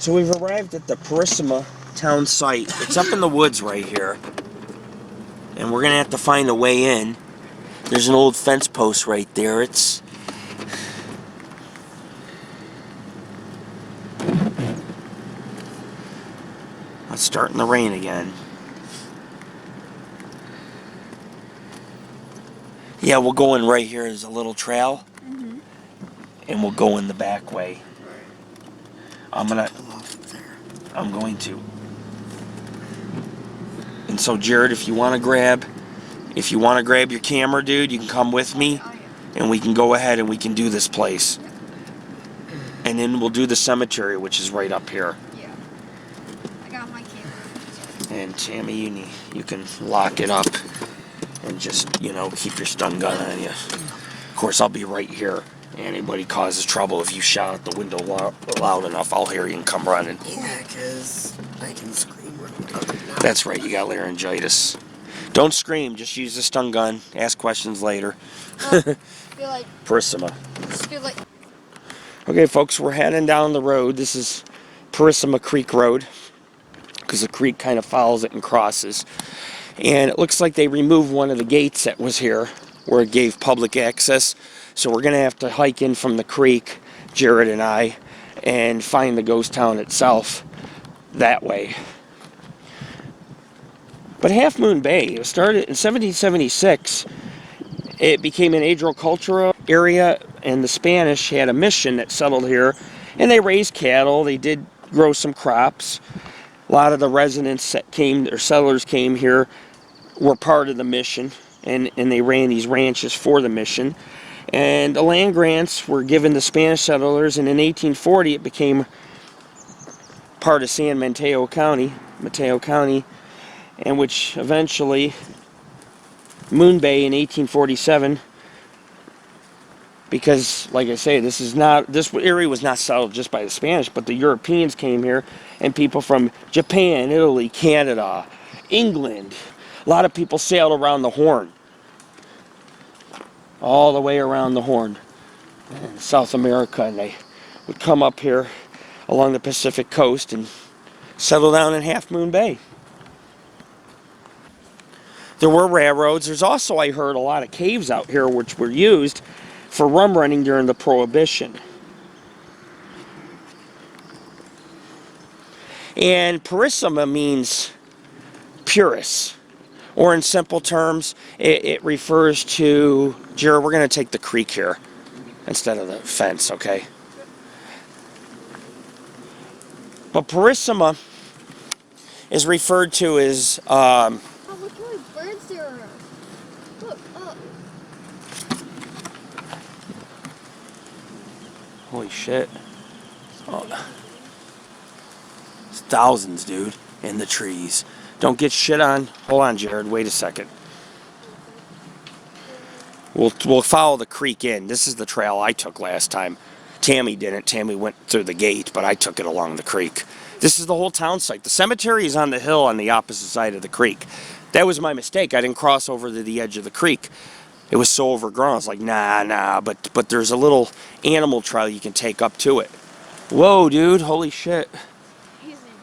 So we've arrived at the Purissima town site. It's up in the woods right here. And we're gonna have to find a way in. There's an old fence post right there. It's starting to rain again. Yeah, we'll go in right here. There's a little trail. And we'll go in the back way. I'm going to. And so Jared, if you want to grab your camera, dude, you can come with me, and we can go ahead and we can do this place. And then we'll do the cemetery, which is right up here. Yeah. I got my camera. And Tammy, you can lock it up and just, keep your stun gun on you. Of course, I'll be right here. Anybody causes trouble, if you shout at the window loud enough, I'll hear you and come running. Yeah, because I can scream really loud. That's right, you got laryngitis. Don't scream, just use the stun gun. Ask questions later. Purissima. Okay, folks, we're heading down the road. This is Purissima Creek Road, because the creek kind of follows it and crosses. And it looks like they removed one of the gates that was here, where it gave public access. So we're going to have to hike in from the creek, Jared and I, and find the ghost town itself that way. But Half Moon Bay, it was started in 1776. It became an agricultural area, and the Spanish had a mission that settled here, and they raised cattle. They did grow some crops. A lot of the residents that came, or settlers came here, were part of the mission, and they ran these ranches for the mission. And the land grants were given to Spanish settlers, and in 1840 it became part of San Mateo County, and which eventually Moon Bay in 1847, because, like I say, this area was not settled just by the Spanish, but the Europeans came here, and people from Japan, Italy, Canada, England. A lot of people sailed around the Horn. All the way around the Horn in South America, and they would come up here along the Pacific coast and settle down in Half Moon Bay. There were railroads. There's also, I heard, a lot of caves out here which were used for rum running during the Prohibition. And Purissima means purest. Or in simple terms, it refers to, Jared, we're going to take the creek here instead of the fence, okay? But Purissima is referred to as... Oh, look how many birds there are. Look, up. Holy shit. Oh. It's thousands, dude, in the trees. Don't get shit on. Hold on, Jared. Wait a second. We'll follow the creek in. This is the trail I took last time. Tammy didn't. Tammy went through the gate, but I took it along the creek. This is the whole town site. The cemetery is on the hill on the opposite side of the creek. That was my mistake. I didn't cross over to the edge of the creek. It was so overgrown. I was like, nah. But there's a little animal trail you can take up to it. Whoa, dude. Holy shit.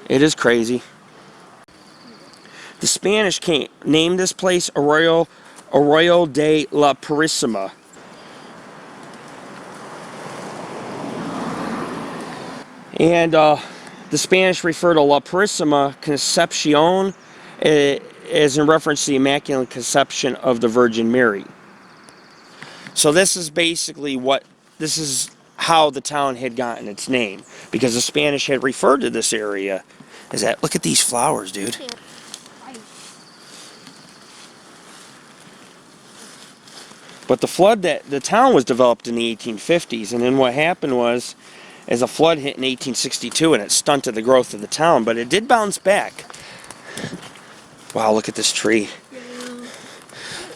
It is crazy. The Spanish named this place Arroyo de la Purissima. And the Spanish refer to La Purissima Concepcion as in reference to the Immaculate Conception of the Virgin Mary. So this is basically this is how the town had gotten its name, because the Spanish had referred to this area as that. Look at these flowers, dude. But the town was developed in the 1850s, and then what happened was, as a flood hit in 1862, and it stunted the growth of the town, but it did bounce back. Wow, look at this tree. Yeah.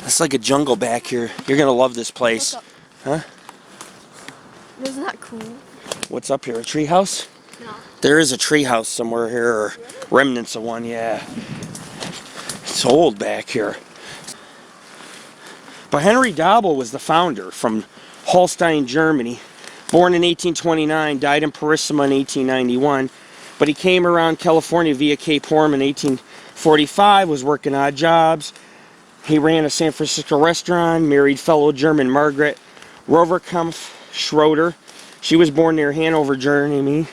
It's like a jungle back here. You're going to love this place. Huh? Isn't that cool? What's up here, a tree house? No. There is a tree house somewhere here, or remnants of one, yeah. It's old back here. But Henry Dobbel was the founder from Holstein, Germany. Born in 1829, died in Purissima in 1891. But he came around California via Cape Horn in 1845, was working odd jobs. He ran a San Francisco restaurant, married fellow German Margaret Roverkampf Schroeder. She was born near Hanover, Germany.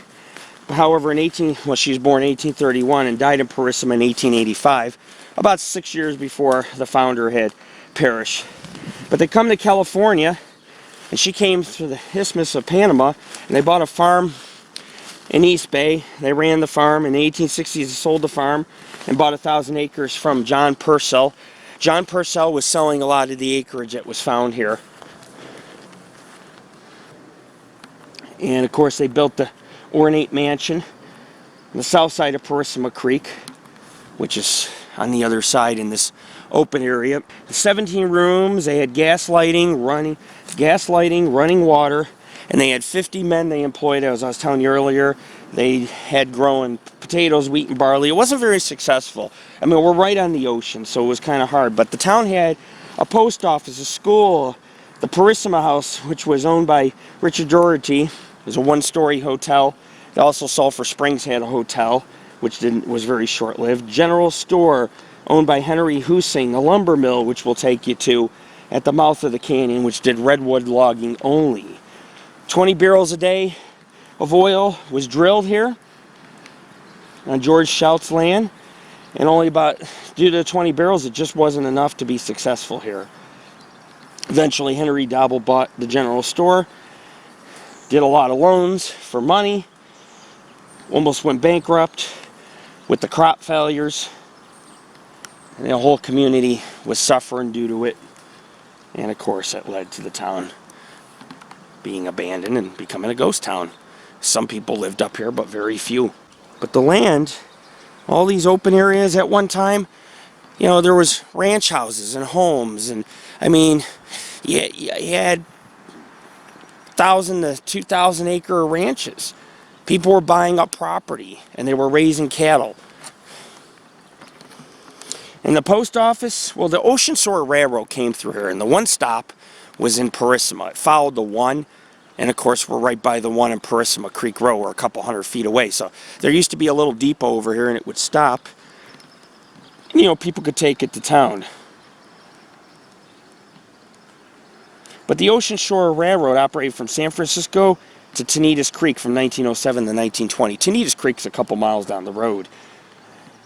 However, she was born in 1831 and died in Purissima in 1885, about 6 years before the founder had perished. But they come to California, and she came through the Isthmus of Panama, and they bought a farm in East Bay. They ran the farm. In the 1860s, they sold the farm and bought 1,000 acres from John Purcell. John Purcell was selling a lot of the acreage that was found here. And of course, they built the ornate mansion on the south side of Purissima Creek, which is on the other side in this open area. 17 rooms. They had gas lighting, running water, and they had 50 men they employed. As I was telling you earlier, they had growing potatoes, wheat, and barley. It wasn't very successful. I mean, we're right on the ocean, so it was kind of hard. But the town had a post office, a school, the Purissima House, which was owned by Richard Doherty. It was a one-story hotel. They also, Sulphur Springs had a hotel, which was very short-lived. General store owned by Henry Husing, a lumber mill, which we'll take you to at the mouth of the canyon, which did redwood logging only. 20 barrels a day of oil was drilled here on George Shout's land, and only due to the 20 barrels, it just wasn't enough to be successful here. Eventually, Henry Dobbel bought the general store, did a lot of loans for money, almost went bankrupt with the crop failures, and the whole community was suffering due to it. And of course, that led to the town being abandoned and becoming a ghost town. Some people lived up here, but very few. But the land, all these open areas at one time, you know, there was ranch houses and homes, and I mean, you had 1,000 to 2,000 acre ranches. People were buying up property, and they were raising cattle. And the post office, well, the Ocean Shore Railroad came through here, and the one stop was in Purissima. It followed the one, and of course, we're right by the one in Purissima Creek Road. We're a couple hundred feet away. So there used to be a little depot over here, and it would stop. You know, people could take it to town. But the Ocean Shore Railroad operated from San Francisco to Tenedas Creek from 1907 to 1920. Tenedas Creek's a couple miles down the road.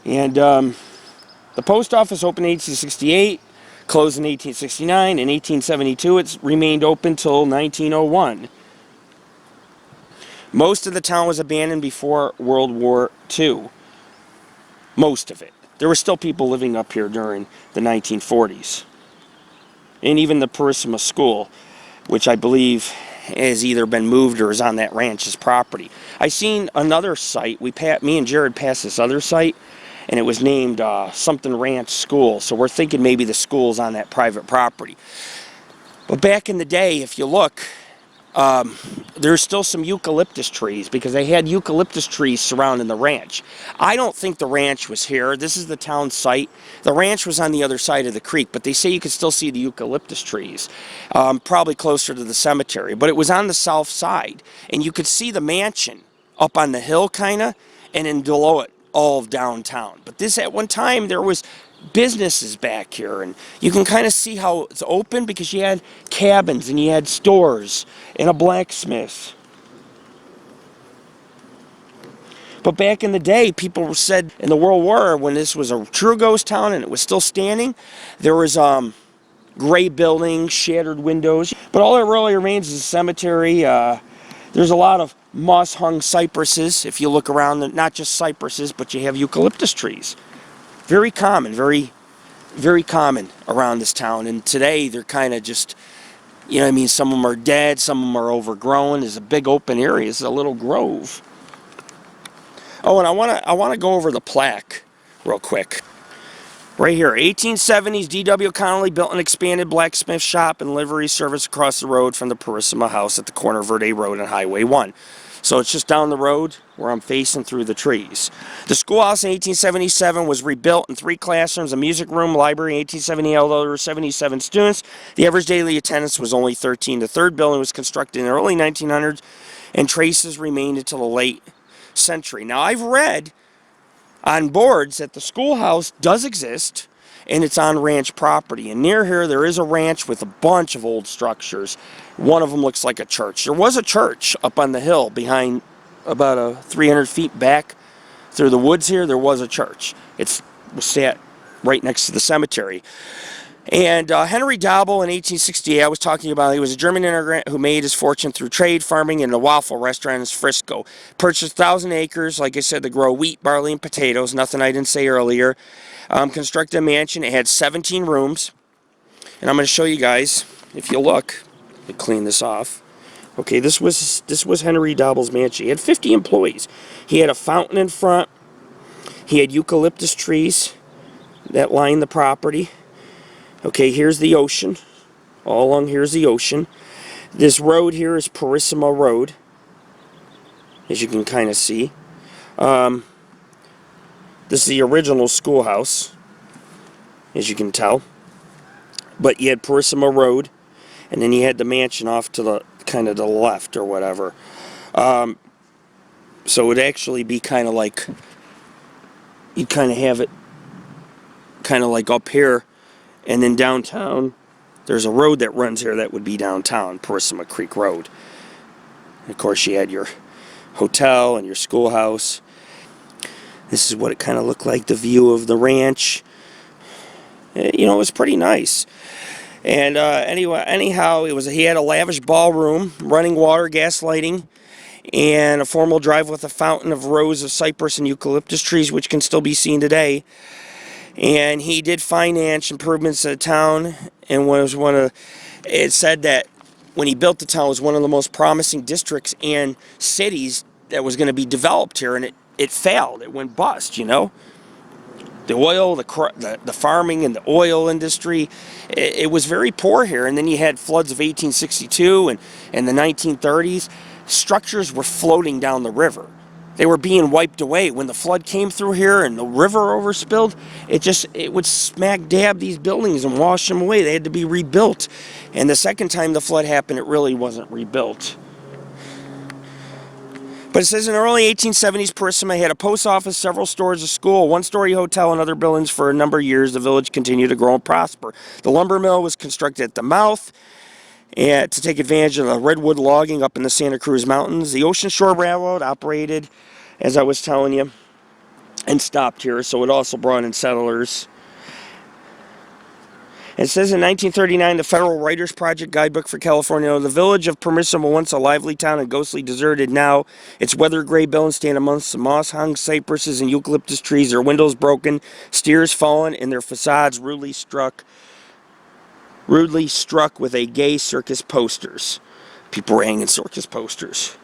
And the post office opened in 1868, closed in 1869. In 1872, it's remained open till 1901. Most of the town was abandoned before World War II. Most of it. There were still people living up here during the 1940s. And even the Purissima School, which I believe has either been moved or is on that ranch's property. I seen another site. Me and Jared passed this other site, and it was named something Ranch School. So we're thinking maybe the school's on that private property. But back in the day, if you look, there's still some eucalyptus trees because they had eucalyptus trees surrounding the ranch. I don't think the ranch was here. This is the town site. The ranch was on the other side of the creek, but they say you could still see the eucalyptus trees, probably closer to the cemetery. But it was on the south side, and you could see the mansion up on the hill, kind of, and then below it, all of downtown. But this, at one time, there was businesses back here, and you can kind of see how it's open because you had cabins and you had stores and a blacksmith. But back in the day, people said in the World War, when this was a true ghost town and it was still standing, there was gray buildings, shattered windows. But all that really remains is a cemetery. There's a lot of moss-hung cypresses. If you look around, not just cypresses, but you have eucalyptus trees. Very common, very, very common around this town. And today, they're kind of just, you know what I mean, some of them are dead, some of them are overgrown. There's a big open area. It's a little grove. Oh, and I want to go over the plaque real quick. Right here, 1870s, D.W. Connolly built an expanded blacksmith shop and livery service across the road from the Purissima house at the corner of Verde Road and Highway 1. So it's just down the road where I'm facing through the trees. The schoolhouse in 1877 was rebuilt in 3 classrooms, a music room, library. In 1878, although there were 77 students, the average daily attendance was only 13. The third building was constructed in the early 1900s, and traces remained until the late century. Now, I've read on boards that the schoolhouse does exist, and it's on ranch property. And near here, there is a ranch with a bunch of old structures. One of them looks like a church. There was a church up on the hill behind, about 300 feet back through the woods here. There was a church. It was sat right next to the cemetery. And Henry Dobbel in 1868, I was talking about, he was a German immigrant who made his fortune through trade, farming, and a waffle restaurant in Frisco. Purchased 1,000 acres, like I said, to grow wheat, barley, and potatoes, nothing I didn't say earlier. Constructed a mansion. It had 17 rooms. And I'm going to show you guys, if you look, let me clean this off. Okay, this was Henry Dobbel's mansion. He had 50 employees. He had a fountain in front. He had eucalyptus trees that lined the property. Okay, here's the ocean. All along here's the ocean. This road here is Purissima Road, as you can kind of see. This is the original schoolhouse, as you can tell. But you had Purissima Road, and then you had the mansion off to the kind of the left or whatever. So it would actually be kind of like, you'd kind of have it kind of like up here. And then downtown, there's a road that runs here that would be downtown, Purissima Creek Road. And of course, you had your hotel and your schoolhouse. This is what it kind of looked like, the view of the ranch. You know, it was pretty nice. And anyhow, he had a lavish ballroom, running water, gas lighting, and a formal drive with a fountain of rows of cypress and eucalyptus trees, which can still be seen today. And he did finance improvements to the town, and it said that when he built the town, it was one of the most promising districts and cities that was going to be developed here, and it failed. It went bust, you know. The oil, the farming and the oil industry, it was very poor here. And then you had floods of 1862 and the 1930s. Structures were floating down the river. They were being wiped away. When the flood came through here and the river overspilled, it would smack dab these buildings and wash them away. They had to be rebuilt. And the second time the flood happened, it really wasn't rebuilt. But it says in the early 1870s, Purissima had a post office, several stores, a school, a one-story hotel, and other buildings. For a number of years, the village continued to grow and prosper. The lumber mill was constructed at the mouth and to take advantage of the redwood logging up in the Santa Cruz Mountains. The Ocean Shore Railroad operated, as I was telling you, and stopped here, so it also brought in settlers. It says in 1939, the Federal Writers Project Guidebook for California, the village of Purissima, once a lively town and ghostly deserted now. Its weather-gray buildings stand amongst the moss-hung cypresses and eucalyptus trees, their windows broken, steers fallen, and their facades rudely struck with a gay circus posters. People were hanging circus posters.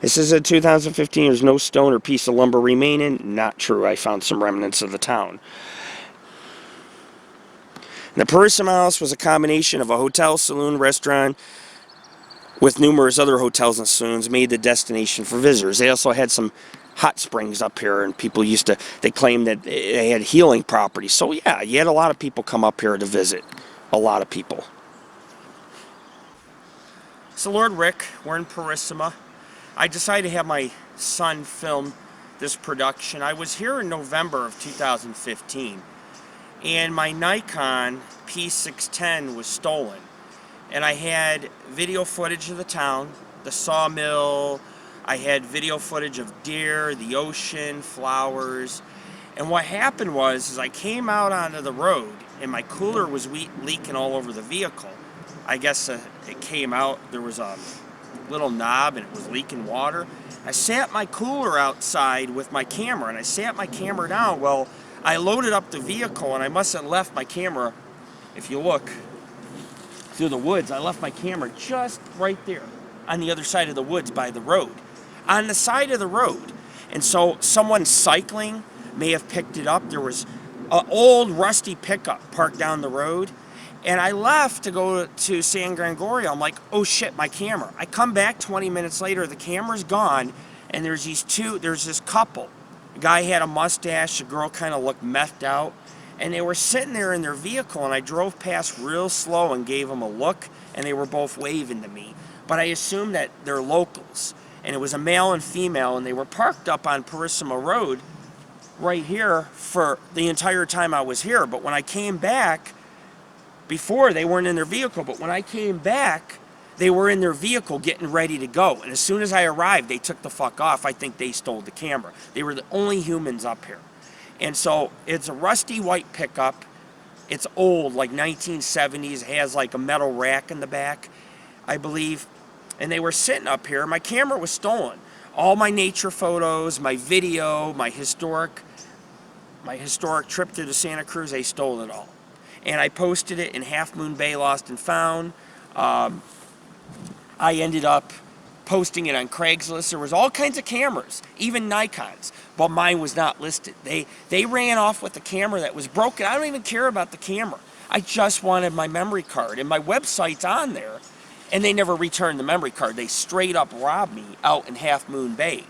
It says in 2015, there's no stone or piece of lumber remaining. Not true. I found some remnants of the town. The Purissima House was a combination of a hotel, saloon, restaurant, with numerous other hotels and saloons, made the destination for visitors. They also had some hot springs up here, and people they claimed that they had healing properties. So yeah, you had a lot of people come up here to visit. A lot of people. So Lord Rick, we're in Purissima. I decided to have my son film this production. I was here in November of 2015. And my Nikon P610 was stolen. And I had video footage of the town, the sawmill, I had video footage of deer, the ocean, flowers. And what happened was I came out onto the road and my cooler was leaking all over the vehicle. I guess it came out, there was a little knob and it was leaking water. I sat my cooler outside with my camera and I sat my camera down. Well, I loaded up the vehicle and I must have left my camera, if you look through the woods, I left my camera just right there on the other side of the woods by the road. On the side of the road. And so someone cycling may have picked it up. There was an old rusty pickup parked down the road. And I left to go to San Gregorio. I'm like, oh shit, my camera. I come back 20 minutes later, the camera's gone, and there's this couple. The guy had a mustache, the girl kind of looked methed out, and they were sitting there in their vehicle, and I drove past real slow and gave them a look, and they were both waving to me. But I assumed that they're locals. and it was a male and female, and they were parked up on Purissima Road right here for the entire time I was here. But when I came back, before they weren't in their vehicle, but when I came back, they were in their vehicle getting ready to go. And as soon as I arrived, they took the fuck off. I think they stole the camera. They were the only humans up here. And so it's a rusty white pickup. It's old, like 1970s. It has like a metal rack in the back, I believe. And they were sitting up here. My camera was stolen. All my nature photos, my video, my historic trip to the Santa Cruz, they stole it all. And I posted it in Half Moon Bay Lost and Found. I ended up posting it on Craigslist. There was all kinds of cameras, even Nikons, but mine was not listed. They ran off with the camera that was broken. I don't even care about the camera. I just wanted my memory card, and my website's on there, and they never returned the memory card. They straight up robbed me out in Half Moon Bay.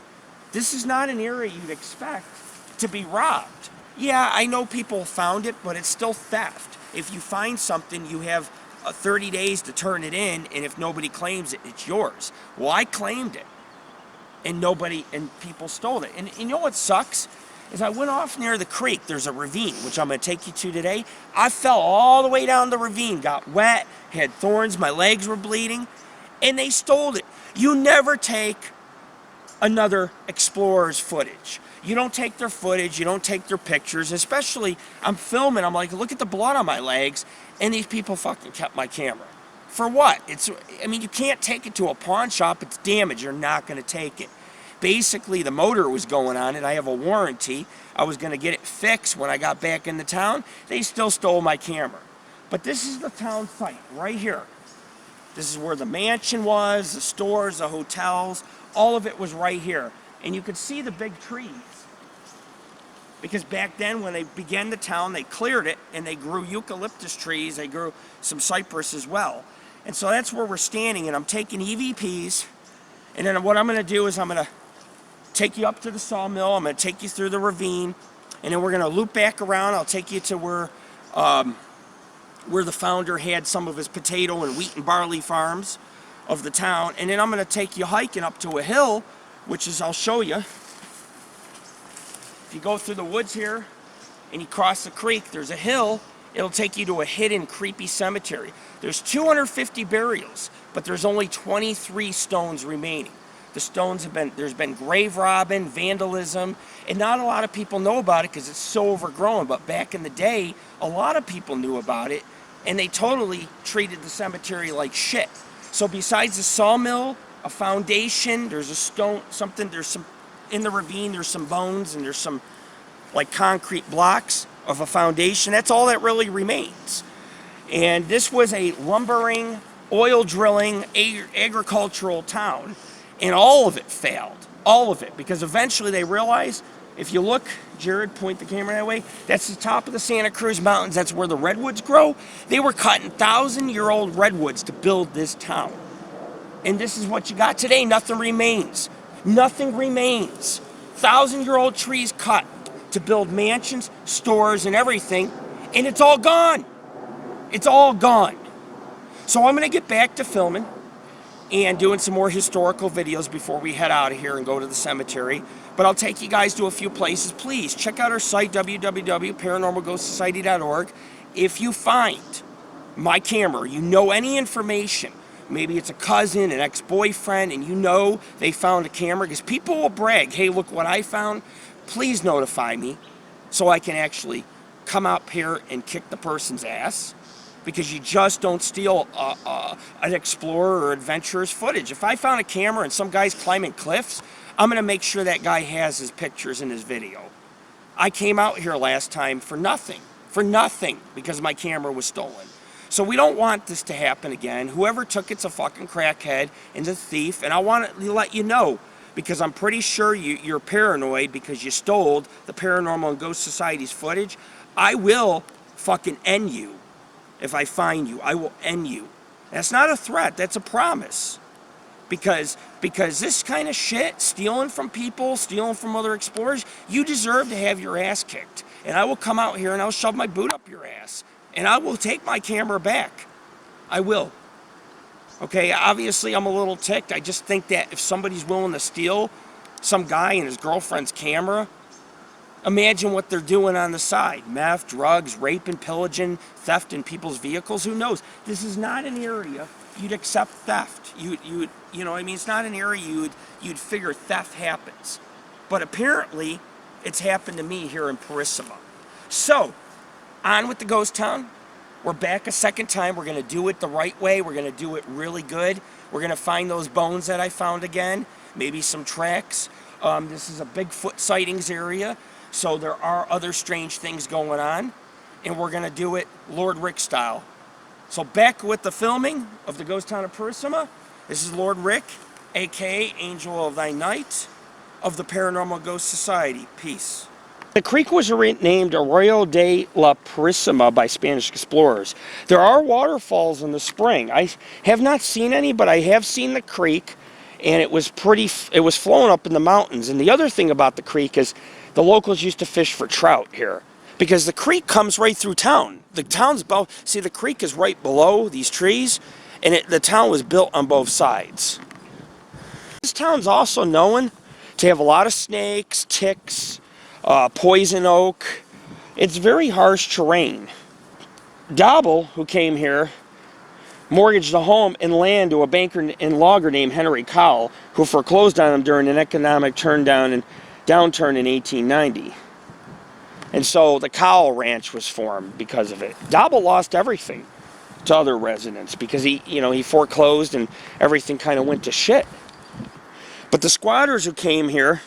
This is not an area you'd expect to be robbed. Yeah, I know people found it, but it's still theft. If you find something, you have 30 days to turn it in, and if nobody claims it, it's yours. Well, I claimed it, and people stole it. And you know what sucks? Is I went off near the creek. There's a ravine, which I'm going to take you to today. I fell all the way down the ravine, got wet, had thorns, my legs were bleeding, and they stole it. You never take another explorer's footage. You don't take their footage, you don't take their pictures, especially I'm filming, I'm like, look at the blood on my legs, and these people fucking kept my camera. For what? You can't take it to a pawn shop, it's damaged, you're not gonna take it. Basically, the motor was going on it, I have a warranty, I was gonna get it fixed when I got back into town, they still stole my camera. But this is the town site, right here. This is where the mansion was, the stores, the hotels, all of it was right here. And you could see the big trees. Because back then, when they began the town, they cleared it, and they grew eucalyptus trees, they grew some cypress as well. And so that's where we're standing, and I'm taking EVPs, and then what I'm gonna do is I'm gonna take you up to the sawmill, I'm gonna take you through the ravine, and then we're gonna loop back around. I'll take you to where the founder had some of his potato and wheat and barley farms of the town, and then I'm gonna take you hiking up to a hill, which is, I'll show you. If you go through the woods here and you cross the creek, there's a hill. It'll take you to a hidden, creepy cemetery. There's 250 burials, but there's only 23 stones remaining. The stones there's been grave robbing, vandalism, and not a lot of people know about it because it's so overgrown. But back in the day, a lot of people knew about it, and they totally treated the cemetery like shit. So besides the sawmill, a foundation, there's a stone, in the ravine, there's some bones, and there's some like concrete blocks of a foundation. That's all that really remains. And this was a lumbering, oil drilling, agricultural town, and all of it failed. All of it, because eventually they realized, if you look, Jared, point the camera that way, that's the top of the Santa Cruz Mountains, that's where the redwoods grow. They were cutting 1,000-year-old redwoods to build this town. And this is what you got today. Nothing remains. Nothing remains. 1,000-year-old trees cut to build mansions, stores, and everything, and it's all gone. It's all gone. So I'm going to get back to filming and doing some more historical videos before we head out of here and go to the cemetery. But I'll take you guys to a few places. Please check out our site, www.paranormalghostsociety.org. If you find my camera, you know any information, maybe it's a cousin, an ex-boyfriend, and you know they found a camera, because people will brag, hey, look what I found. Please notify me so I can actually come up here and kick the person's ass, because you just don't steal an explorer or adventurer's footage. If I found a camera and some guy's climbing cliffs, I'm going to make sure that guy has his pictures in his video. I came out here last time for nothing, because my camera was stolen. So we don't want this to happen again. Whoever took it's a fucking crackhead and a thief, and I want to let you know, because I'm pretty sure you're paranoid because you stole the Paranormal and Ghost Society's footage. I will fucking end you if I find you. I will end you. That's not a threat, that's a promise. Because this kind of shit, stealing from people, stealing from other explorers, you deserve to have your ass kicked. And I will come out here and I'll shove my boot up your ass. And I will take my camera back. I will. Okay, obviously I'm a little ticked. I just think that if somebody's willing to steal some guy and his girlfriend's camera, imagine what they're doing on the side. Meth, drugs, rape and pillaging, theft in people's vehicles. Who knows? This is not an area you'd accept theft. You know what I mean? It's not an area you'd figure theft happens. But apparently, it's happened to me here in Purissima. So, on with the ghost town. We're back a second time. We're going to do it the right way. We're going to do it really good. We're going to find those bones that I found again. Maybe some tracks. This is a Bigfoot sightings area. So there are other strange things going on. And we're going to do it Lord Rick style. So back with the filming of the ghost town of Purissima. This is Lord Rick, a.k.a. AngelOfThyNight of the Paranormal Ghost Society. Peace. The creek was named Arroyo de la Purissima by Spanish explorers. There are waterfalls in the spring. I have not seen any, but I have seen the creek, and it was flowing up in the mountains. And the other thing about the creek is the locals used to fish for trout here because the creek comes right through town. The creek is right below these trees, and the town was built on both sides. This town's also known to have a lot of snakes, ticks, poison oak. It's very harsh terrain. Dobbel, who came here, mortgaged a home and land to a banker and logger named Henry Cowell, who foreclosed on him during an economic downturn in 1890. And so the Cowell Ranch was formed because of it. Dobbel lost everything to other residents because he foreclosed and everything kind of went to shit. But the squatters who came here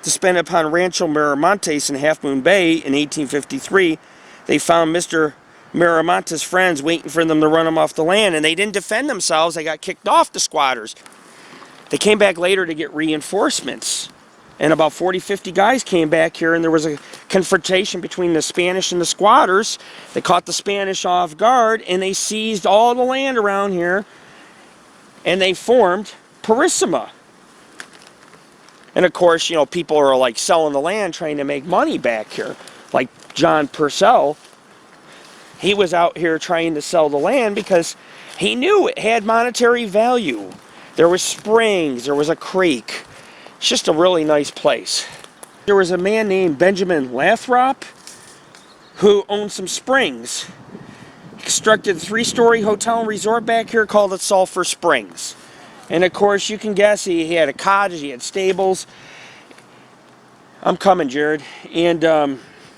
to spend upon Rancho Miramontes in Half Moon Bay in 1853, they found Mr. Miramontes' friends waiting for them to run them off the land, and they didn't defend themselves. They got kicked off, the squatters. They came back later to get reinforcements, and about 40, 50 guys came back here, and there was a confrontation between the Spanish and the squatters. They caught the Spanish off guard, and they seized all the land around here, and they formed Purissima. And of course, people are like selling the land trying to make money back here. Like John Purcell, he was out here trying to sell the land because he knew it had monetary value. There was springs, there was a creek. It's just a really nice place. There was a man named Benjamin Lathrop who owned some springs. He constructed a 3-story hotel and resort back here, called it Sulphur Springs. And of course, you can guess he had a cottage, he had stables. I'm coming, Jared. And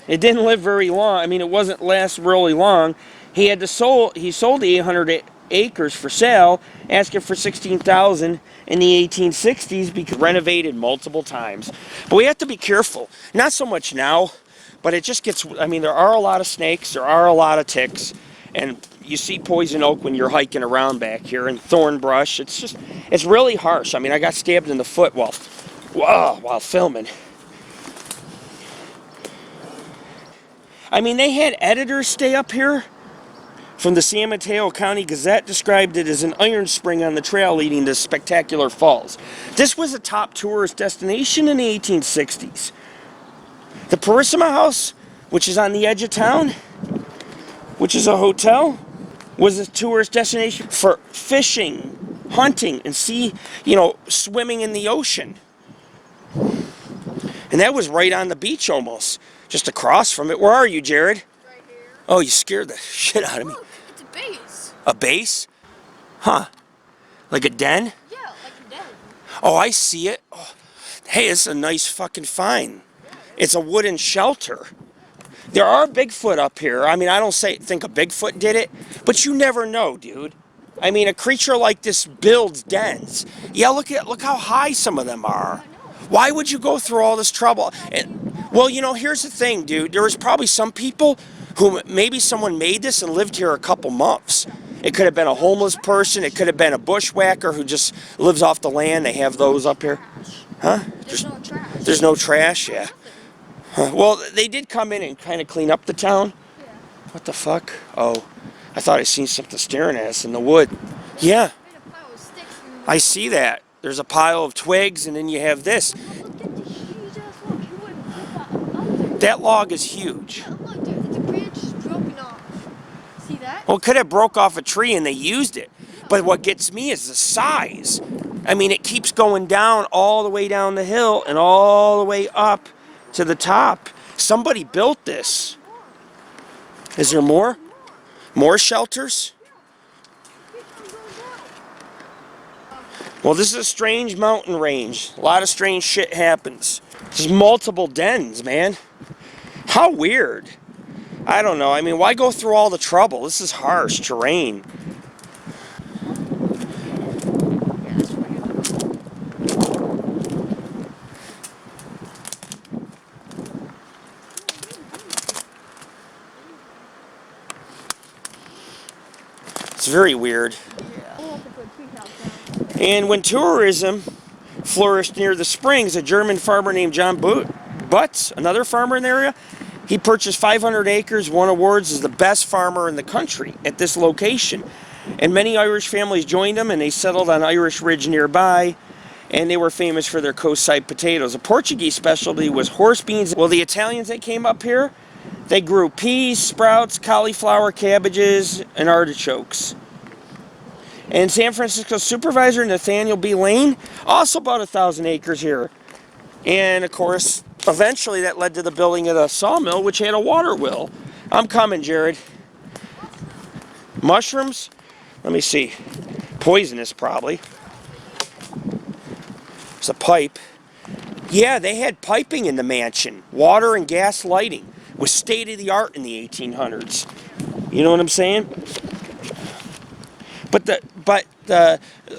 it didn't live very long. I mean, it wasn't last really long. He sold the 800 acres for sale, asking for $16,000 in the 1860s because renovated multiple times. But we have to be careful. Not so much now, but it just gets, there are a lot of snakes, there are a lot of ticks, and you see poison oak when you're hiking around back here, and thorn brush. It's really harsh. I got stabbed in the foot while filming. They had editors stay up here. From the San Mateo County Gazette, described it as an iron spring on the trail leading to spectacular falls. This was a top tourist destination in the 1860s. The Purissima House, which is on the edge of town, which is a hotel, was a tourist destination for fishing, hunting, and swimming in the ocean. And that was right on the beach almost, just across from it. Where are you, Jared? Right here. Oh, you scared the shit out of me. Look, it's a base. A base? Huh. Like a den? Yeah, like a den. Oh, I see it. Oh. Hey, it's a nice fucking find. It's a wooden shelter. There are Bigfoot up here. I don't think a Bigfoot did it, but you never know, dude. A creature like this builds dens. Yeah, look how high some of them are. Why would you go through all this trouble? Well, here's the thing, dude. There was probably some people who maybe someone made this and lived here a couple months. It could have been a homeless person. It could have been a bushwhacker who just lives off the land. They have those up here. Huh? There's no trash. There's no trash, yeah. Huh. Well, they did come in and kind of clean up the town. Yeah. What the fuck? Oh, I thought I seen something staring at us in the wood. Yeah, I see that. There's a pile of twigs, and then you have this. Look at the huge ass log. You wouldn't put that up there. That log is huge. Yeah, look, dude, the branch is broken off. See that? Well, it could have broke off a tree and they used it. But what gets me is the size. I mean, it keeps going down all the way down the hill and all the way up to the top. Somebody built this. Is there more? More shelters? Well, this is a strange mountain range. A lot of strange shit happens. There's multiple dens, man. How weird. I don't know. I mean, why go through all the trouble? This is harsh terrain. It's very weird. And when tourism flourished near the springs, a German farmer named John Butz, another farmer in the area, he purchased 500 acres, won awards as the best farmer in the country at this location. And many Irish families joined him, and they settled on Irish Ridge nearby, and they were famous for their coast-side potatoes. A Portuguese specialty was horse beans. Well, the Italians that came up here, they grew peas, sprouts, cauliflower, cabbages, and artichokes. And San Francisco supervisor Nathaniel B. Lane also bought 1,000 acres here. And of course, eventually that led to the building of the sawmill, which had a water wheel. I'm coming, Jared. Mushrooms? Let me see. Poisonous, probably. There's a pipe. Yeah, they had piping in the mansion. Water and gas lighting. It was state-of-the-art in the 1800s. You know what I'm saying?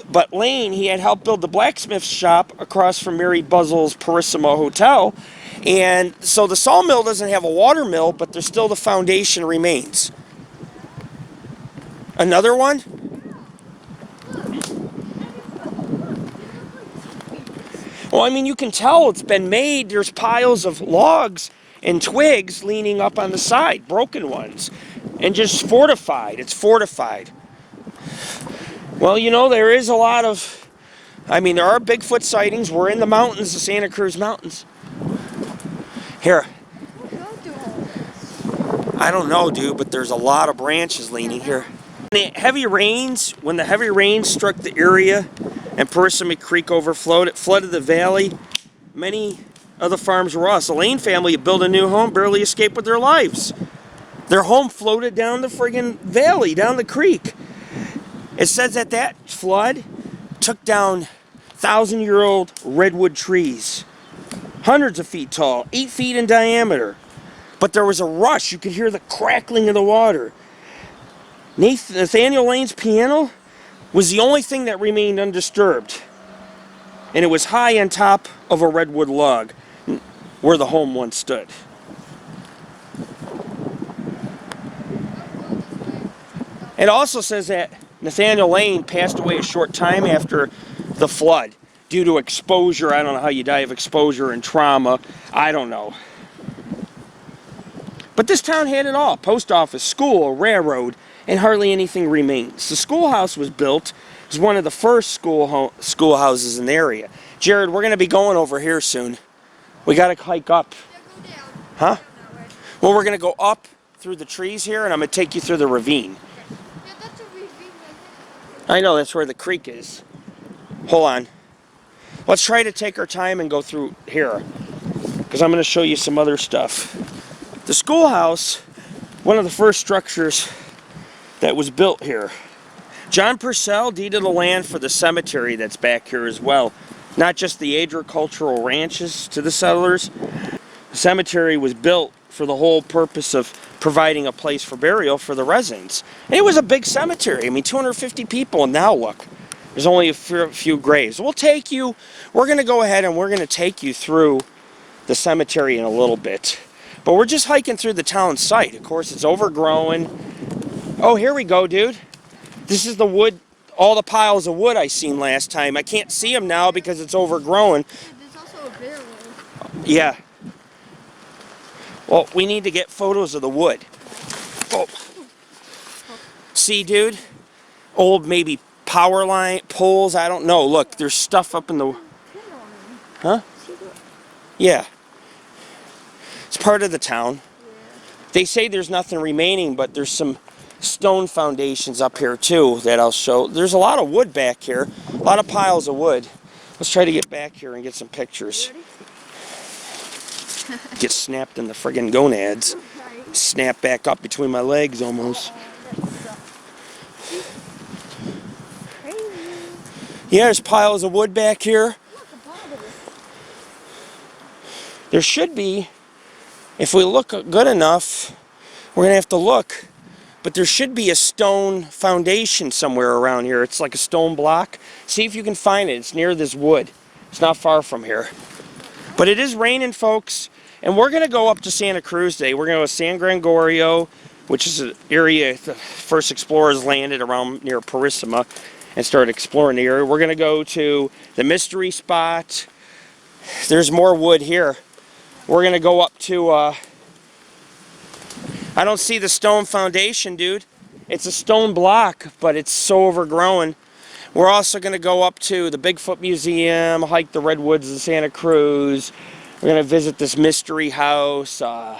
But Lane, he had helped build the blacksmith shop across from Mary Buzzell's Purissima Hotel, and so the sawmill doesn't have a water mill, but there's still the foundation remains. Another one? Well, I mean, you can tell it's been made. There's piles of logs and twigs leaning up on the side, broken ones, and just fortified. It's fortified. Well, you know, there is a lot of, I mean, there are Bigfoot sightings. We're in the mountains, the Santa Cruz Mountains. Here. I don't know, dude, but there's a lot of branches leaning here. When the heavy rains struck the area and Purissima Creek overflowed, it flooded the valley. Many of the farms were lost. The Lane family built a new home, barely escaped with their lives. Their home floated down the friggin' valley, down the creek. It says that that flood took down 1,000-year-old redwood trees, hundreds of feet tall, 8 feet in diameter. But there was a rush. You could hear the crackling of the water. Nathaniel Lane's piano was the only thing that remained undisturbed. And it was high on top of a redwood log where the home once stood. It also says that Nathaniel Lane passed away a short time after the flood due to exposure. I don't know how you die of exposure and trauma. I don't know. But this town had it all. Post office, school, railroad, and hardly anything remains. The schoolhouse was built. It was one of the first schoolhouses in the area. Jared, we're going to be going over here soon. We got to hike up. Yeah, go down. Huh? Down that way. Well, we're going to go up through the trees here, and I'm going to take you through the ravine. Yeah, that's a ravine right I know, that's where the creek is. Hold on. Let's try to take our time and go through here, because I'm going to show you some other stuff. The schoolhouse, one of the first structures that was built here. John Purcell deeded the land for the cemetery that's back here as well. Not just the agricultural ranches to the settlers. The cemetery was built for the whole purpose of providing a place for burial for the residents. And it was a big cemetery. I mean, 250 people, and now look, there's only a few graves. We'll take you, we're going to go ahead and we're going to take you through the cemetery in a little bit. But we're just hiking through the town site. Of course, it's overgrown. Oh, here we go, dude. This is the wood, all the piles of wood I seen last time. I can't see them now because it's overgrown. There's also a bear road. Yeah. Well, we need to get photos of the wood. Oh. See, dude? Old maybe power line poles, I don't know. Look, there's stuff up in the... Huh? Yeah. It's part of the town. Yeah. They say there's nothing remaining, but there's some stone foundations up here too that I'll show. There's a lot of wood back here, a lot of piles of wood. Let's try to get back here and get some pictures. Get snapped in the friggin' gonads. Snap back up between my legs almost. Yeah, there's piles of wood back here. There should be, if we look good enough, we're going to have to look, but there should be a stone foundation somewhere around here. It's like a stone block. See if you can find it. It's near this wood. It's not far from here. But it is raining, folks, and we're going to go up to Santa Cruz today. We're going to go to San Gregorio, which is an area the first explorers landed around near Purissima and started exploring the area. We're going to go to the mystery spot. There's more wood here. We're going to go up to, I don't see the stone foundation, dude. It's a stone block, but it's so overgrown. We're also going to go up to the Bigfoot Museum, hike the redwoods of Santa Cruz. We're going to visit this mystery house. Going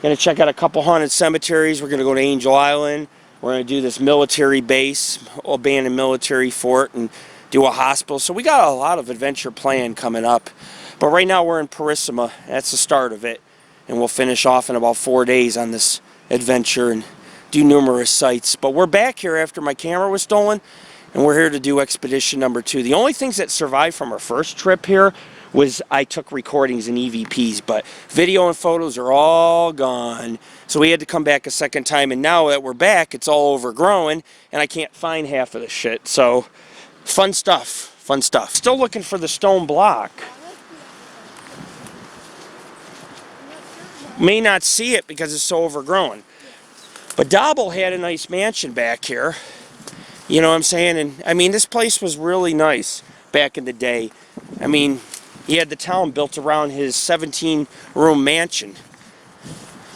to check out a couple haunted cemeteries. We're going to go to Angel Island. We're going to do this military base, abandoned military fort, and do a hospital. So we got a lot of adventure planned coming up. But right now we're in Purissima. That's the start of it. And we'll finish off in about 4 days on this adventure and do numerous sites. But we're back here after my camera was stolen, and we're here to do expedition number 2. The only things that survived from our first trip here was I took recordings and EVPs, but video and photos are all gone. So we had to come back a second time, and now that we're back, it's all overgrown, and I can't find half of the shit. So fun stuff, fun stuff. Still looking for the stone block. May not see it because it's so overgrown. But Dobbel had a nice mansion back here. You know what I'm saying? And I mean, this place was really nice back in the day. I mean, he had the town built around his 17-room mansion.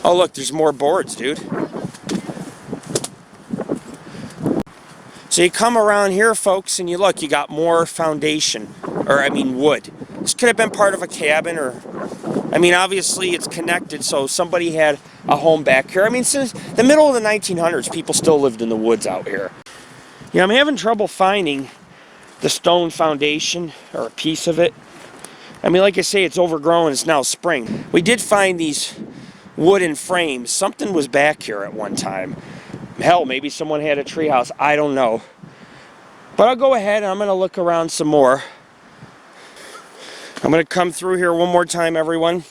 Oh, look, there's more boards, dude. So you come around here, folks, and you look, you got more foundation, or I mean wood. This could have been part of a cabin, or I mean, obviously it's connected, so somebody had a home back here. I mean, since the middle of the 1900s, people still lived in the woods out here. Yeah, I'm having trouble finding the stone foundation, or a piece of it. I mean, like I say, it's overgrown, it's now spring. We did find these wooden frames. Something was back here at one time. Hell, maybe someone had a treehouse, I don't know. But I'll go ahead and I'm gonna look around some more. I'm going to come through here one more time, everyone.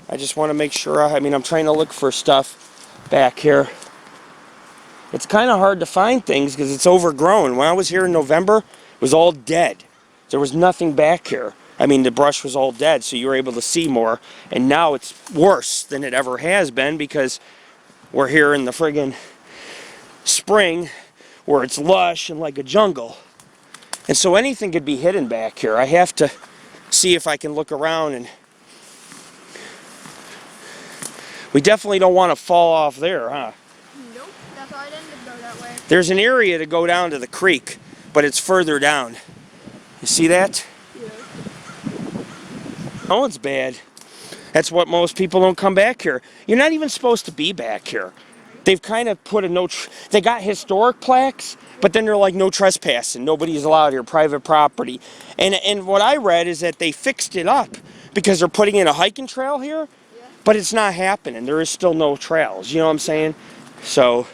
I just want to make sure, I'm trying to look for stuff back here. It's kind of hard to find things because it's overgrown. When I was here in November, it was all dead. There was nothing back here. I mean, the brush was all dead, so you were able to see more. And now it's worse than it ever has been because we're here in the friggin' spring where it's lush and like a jungle. And so anything could be hidden back here. I have to see if I can look around, and we definitely don't want to fall off there, huh? Nope, that's why I didn't go that way. There's an area to go down to the creek, but it's further down. You see that? Yeah. Oh, it's bad. That's what most people don't come back here. You're not even supposed to be back here. They've kind of put a they got historic plaques, but then they're like no trespassing, nobody's allowed here, private property. And what I read is that they fixed it up because they're putting in a hiking trail here, but it's not happening. There is still no trails, you know what I'm saying? So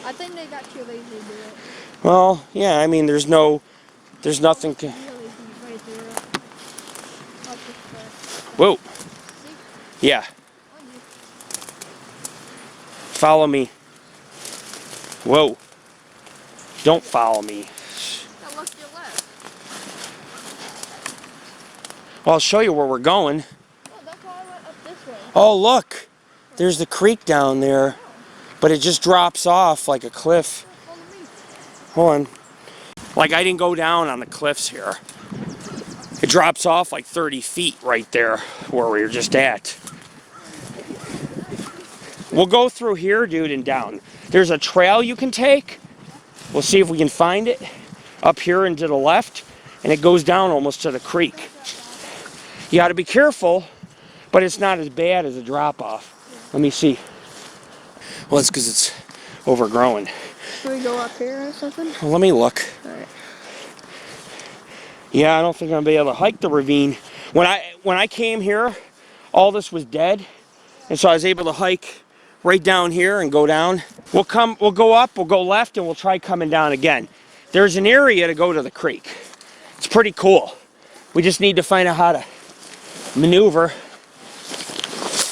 I think they got too lazy to do it. well, yeah, I mean there's nothing to, whoa, yeah. Follow me. Whoa. Don't follow me. Now look to your left. Well, I'll show you where we're going. Oh, that's why I went up this way. Oh, look. There's the creek down there. But it just drops off like a cliff. Follow me. Hold on. Like I didn't go down on the cliffs here. It drops off like 30 feet right there where we were just at. We'll go through here, dude, and down. There's a trail you can take. We'll see if we can find it. Up here and to the left. And it goes down almost to the creek. You got to be careful, but it's not as bad as a drop-off. Let me see. Well, it's because it's overgrown. Can we go up here or something? Well, let me look. Alright. Yeah, I don't think I'm gonna be able to hike the ravine. When I came here, all this was dead, and so I was able to hike right down here and go down. We'll go up, we'll go left, and we'll try coming down again. There's an area to go to the creek. It's pretty cool. We just need to find out how to maneuver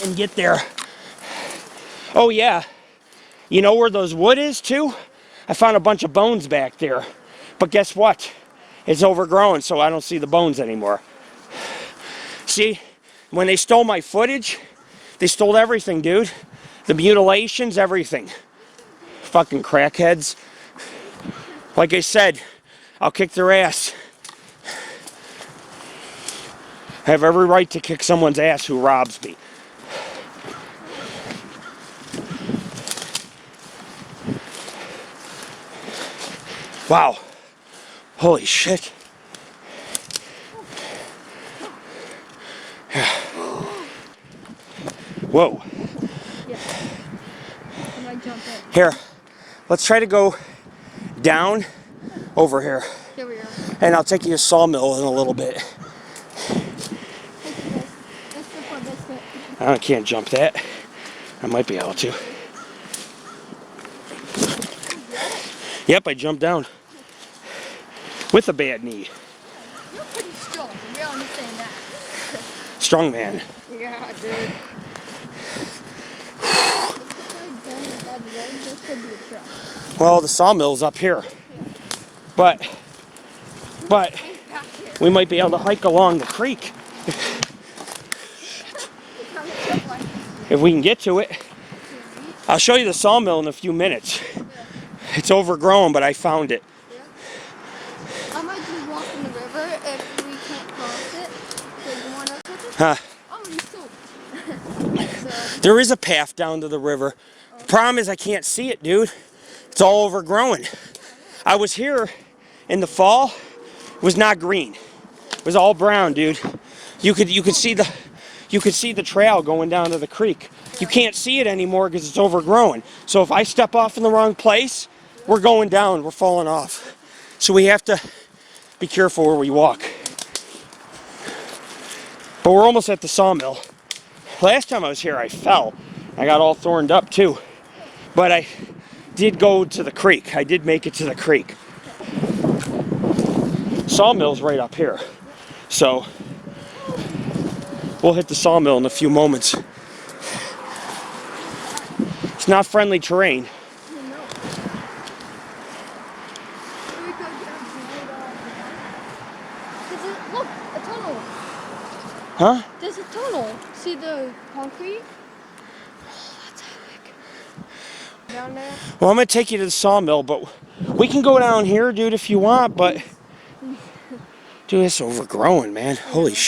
and get there. Oh yeah, you know where those wood is too? I found a bunch of bones back there, but guess what? It's overgrown, so I don't see the bones anymore. See, when they stole my footage, they stole everything, dude. The mutilations, everything. Fucking crackheads. Like I said, I'll kick their ass. I have every right to kick someone's ass who robs me. Wow. Holy shit. Whoa. Yeah. I might jump in. Here, let's try to go down over here. Here we are. And I'll take you to Sawmill in a little bit. I can't jump that. I might be able to. Yep, I jumped down. With a bad knee. You're pretty strong. We all understand that. Strong man. Yeah, dude. Well, the sawmill's up here. But we might be able to hike along the creek. If we can get to it. I'll show you the sawmill in a few minutes. It's overgrown, but I found it. I might just walk in the river if we can't cross it. So you want us with it? Huh. Oh, you so. There is a path down to the river. The problem is I can't see it, dude. It's all overgrown. I was here in the fall. It was not green. It was all brown, dude. You could see the trail going down to the creek. You can't see it anymore because it's overgrown. So if I step off in the wrong place, we're going down. We're falling off. So we have to be careful where we walk. But we're almost at the sawmill. Last time I was here, I fell. I got all thorned up too. But I did go to the creek. I did make it to the creek. Sawmill's right up here. So we'll hit the sawmill in a few moments. It's not friendly terrain. Look, a tunnel. Huh? There's a tunnel. See the concrete? That's epic. Down there? Well, I'm going to take you to the sawmill, but we can go down here, dude, if you want, but dude, it's overgrown, man. Holy shit.